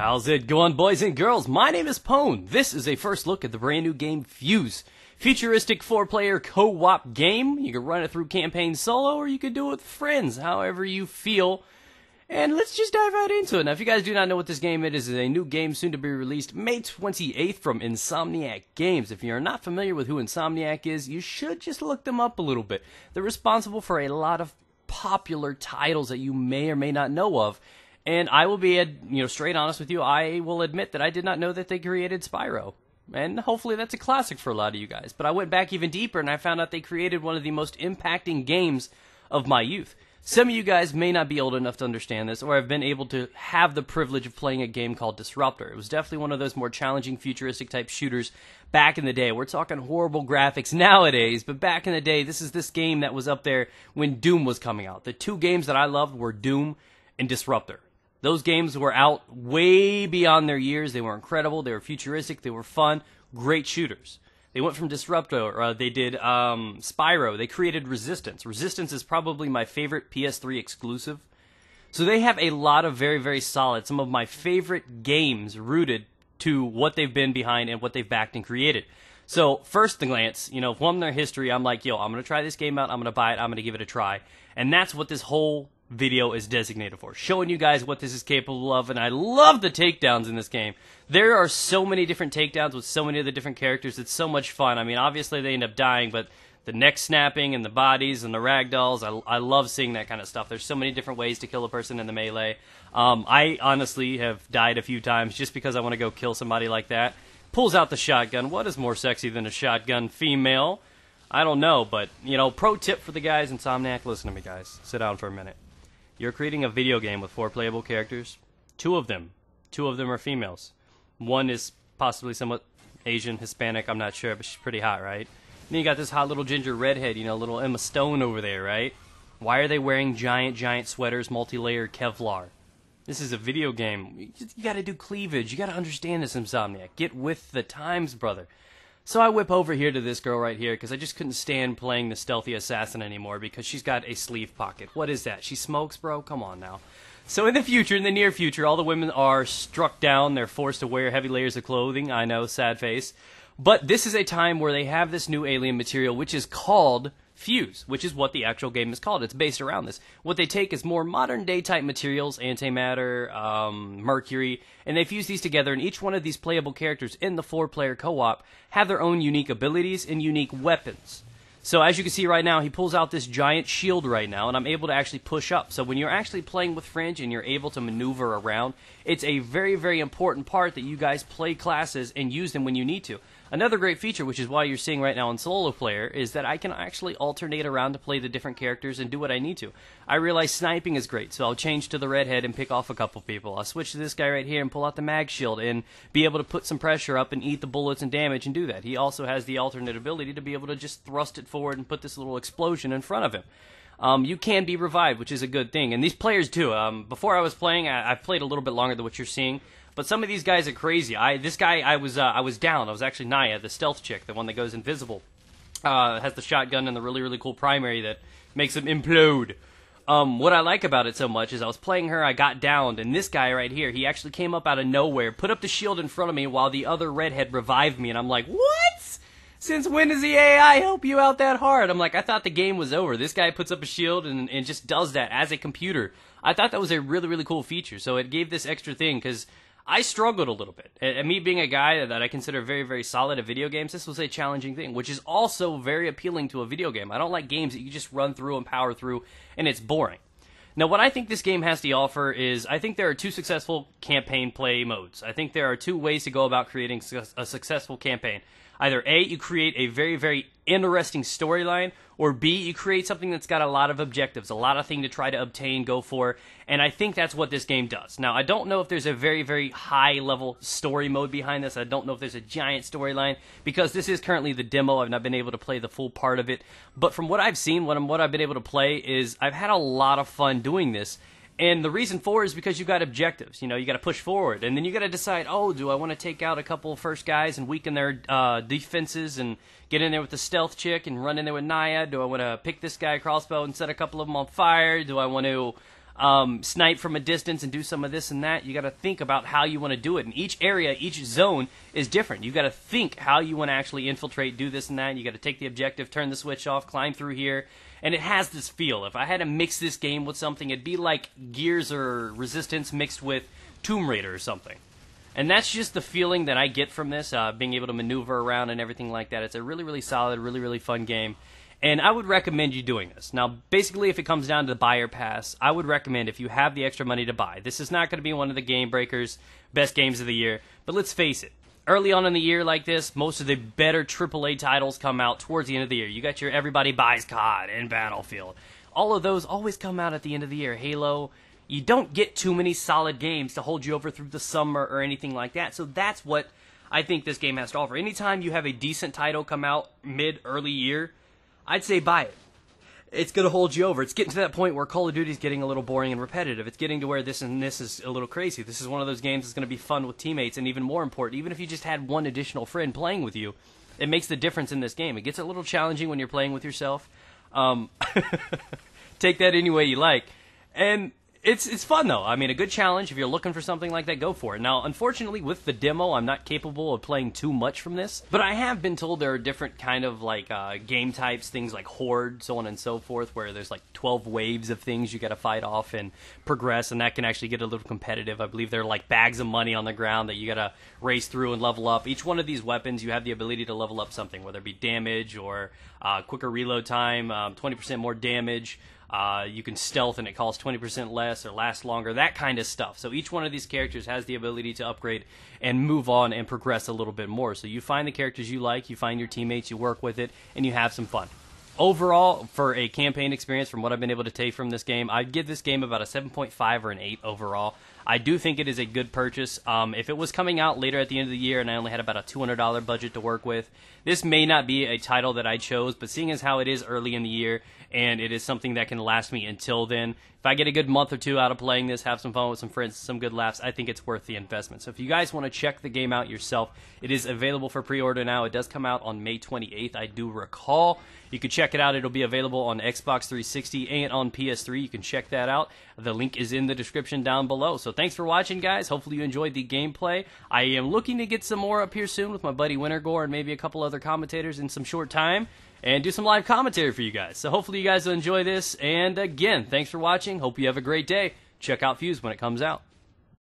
How's it going, boys and girls? My name is Pone. This is a first look at the brand new game Fuse. Futuristic 4-player co-op game. You can run it through campaign solo, or you can do it with friends, however you feel. And let's just dive right into it. Now, if you guys do not know what this game is a new game soon to be released May 28th from Insomniac Games. If you're not familiar with who Insomniac is, you should just look them up a little bit. They're responsible for a lot of popular titles that you may or may not know of. And I will be, straight honest with you, I will admit that I did not know that they created Spyro. And hopefully that's a classic for a lot of you guys. But I went back even deeper and I found out they created one of the most impacting games of my youth. Some of you guys may not be old enough to understand this, or have been able to have the privilege of playing a game called Disruptor. It was definitely one of those more challenging futuristic type shooters back in the day. We're talking horrible graphics nowadays, but back in the day, this game that was up there when Doom was coming out. The two games that I loved were Doom and Disruptor. Those games were out way beyond their years. They were incredible. They were futuristic. They were fun. Great shooters. They went from Disruptor. They did Spyro. They created Resistance. Resistance is probably my favorite PS3 exclusive. So they have a lot of very, very solid, some of my favorite games rooted to what they've been behind and what they've backed and created. So first glance, from their history, I'm like, I'm going to try this game out. I'm going to buy it. I'm going to give it a try. And that's what this whole video is designated for, showing you guys what this is capable of. And I love the takedowns in this game. There are so many different takedowns with so many of the different characters. It's so much fun. I mean, obviously they end up dying, but the neck snapping and the bodies and the ragdolls, I love seeing that kind of stuff. There's so many different ways to kill a person in the melee. I honestly have died a few times just because I want to go kill somebody like that. Pulls out the shotgun. What is more sexy than a shotgun female? I don't know, but pro tip for the guys, Insomniac, listen to me guys, sit down for a minute. You're creating a video game with 4 playable characters. Two of them are females. One is possibly somewhat Asian, Hispanic, I'm not sure, but she's pretty hot, right? And then you got this hot little ginger redhead, little Emma Stone over there, right? Why are they wearing giant sweaters, multi-layered Kevlar? This is a video game. You gotta do cleavage. You gotta understand this, Insomniac. Get with the times, brother. So I whip over here to this girl right here because I just couldn't stand playing the stealthy assassin anymore because she's got a sleeve pocket. What is that? She smokes, bro? Come on now. So in the near future, all the women are struck down. They're forced to wear heavy layers of clothing. I know, sad face. But this is a time where they have this new alien material, which is called Fuse, which is what the actual game is called. It's based around this. What they take is more modern-day type materials, antimatter, mercury, and they fuse these together, and each one of these playable characters in the 4-player co-op have their own unique abilities and unique weapons. So as you can see right now, he pulls out this giant shield right now, and I'm able to actually push up. So when you're actually playing with Fringe and you're able to maneuver around, it's a very, very important part that you guys play classes and use them when you need to. Another great feature, which is why you're seeing right now in solo player, is that I can actually alternate around to play the different characters and do what I need to. I realize sniping is great, so I'll change to the redhead and pick off a couple people. I'll switch to this guy right here and pull out the mag shield and be able to put some pressure up and eat the bullets and damage and do that. He also has the alternate ability to be able to just thrust it forward and put this little explosion in front of him. You can be revived, which is a good thing. And these players too. Before I was playing, I've played a little bit longer than what you're seeing. But some of these guys are crazy. This guy, I was down. I was actually Naya, the stealth chick, the one that goes invisible. Has the shotgun and the really, really cool primary that makes him implode. What I like about it so much is I was playing her, I got downed, and this guy right here, he actually came up out of nowhere, put up the shield in front of me while the other redhead revived me, and I'm like, what? Since when does the AI help you out that hard? I'm like, I thought the game was over. This guy puts up a shield and just does that as a computer. I thought that was a really, really cool feature, so it gave this extra thing, because I struggled a little bit. And me being a guy that I consider very, very solid at video games, this was a challenging thing, which is also very appealing to a video game. I don't like games that you just run through and power through, and it's boring. Now, what I think this game has to offer is, I think there are 2 successful campaign play modes. I think there are 2 ways to go about creating a successful campaign. Either A, you create a very, very interesting storyline, or B, you create something that's got a lot of objectives, a lot of things to try to obtain, go for, and I think that's what this game does. Now, I don't know if there's a very, very high-level story mode behind this. I don't know if there's a giant storyline, because this is currently the demo. I've not been able to play the full part of it, but from what I've seen, what I've been able to play is I've had a lot of fun doing this. And the reason for it is because you got objectives. You got to push forward. And then you got to decide, do I want to take out a couple first guys and weaken their defenses and get in there with the stealth chick and run in there with Naya? Do I want to pick this guy crossbow and set a couple of them on fire? Do I want to snipe from a distance and do some of this and that. You got to think about how you want to do it. And each area, each zone is different. You got to think how you want to actually infiltrate, do this and that. You got to take the objective, turn the switch off, climb through here. And it has this feel. If I had to mix this game with something, it'd be like Gears or Resistance mixed with Tomb Raider or something. And that's just the feeling that I get from this, being able to maneuver around and everything like that. It's a really, really solid, really, really fun game. And I would recommend you doing this. Now, basically, if it comes down to the buy or pass, I would recommend if you have the extra money to buy. This is not going to be one of the game breakers, best games of the year. But let's face it. Early on in the year like this, most of the better AAA titles come out towards the end of the year. You got your Everybody Buys COD and Battlefield. All of those always come out at the end of the year. Halo. You don't get too many solid games to hold you over through the summer or anything like that. So that's what I think this game has to offer. Anytime you have a decent title come out mid-early year, I'd say buy it. It's going to hold you over. It's getting to that point where Call of Duty is getting a little boring and repetitive. It's getting to where this and this is a little crazy. This is one of those games that's going to be fun with teammates, and even more important, even if you just had one additional friend playing with you, it makes the difference in this game. It gets a little challenging when you're playing with yourself. Take that any way you like. And it's fun, though. I mean, a good challenge. If you're looking for something like that, go for it. Now, unfortunately, with the demo, I'm not capable of playing too much from this. But I have been told there are different kind of, like, game types, things like Horde, so on and so forth, where there's, like, 12 waves of things you got to fight off and progress, and that can actually get a little competitive. I believe there are, like, bags of money on the ground that you got to race through and level up. Each one of these weapons, you have the ability to level up something, whether it be damage or quicker reload time, 20% more damage. You can stealth and it costs 20% less or lasts longer, that kind of stuff. So each one of these characters has the ability to upgrade and move on and progress a little bit more. So you find the characters you like, you find your teammates, you work with it, and you have some fun. Overall, for a campaign experience, from what I've been able to take from this game, I'd give this game about a 7.5 or an 8 overall. I do think it is a good purchase. If it was coming out later at the end of the year and I only had about a $200 budget to work with, this may not be a title that I chose, but seeing as how it is early in the year and it is something that can last me until then, if I get a good month or two out of playing this, have some fun with some friends, some good laughs, I think it's worth the investment. So if you guys want to check the game out yourself, it is available for pre-order now. It does come out on May 28th, I do recall. You can check it out. It'll be available on Xbox 360 and on PS3. You can check that out. The link is in the description down below. So thanks for watching, guys. Hopefully you enjoyed the gameplay. I am looking to get some more up here soon with my buddy Wintergore and maybe a couple other commentators in some short time, and do some live commentary for you guys. So hopefully you guys will enjoy this. And again, thanks for watching. Hope you have a great day. Check out Fuse when it comes out.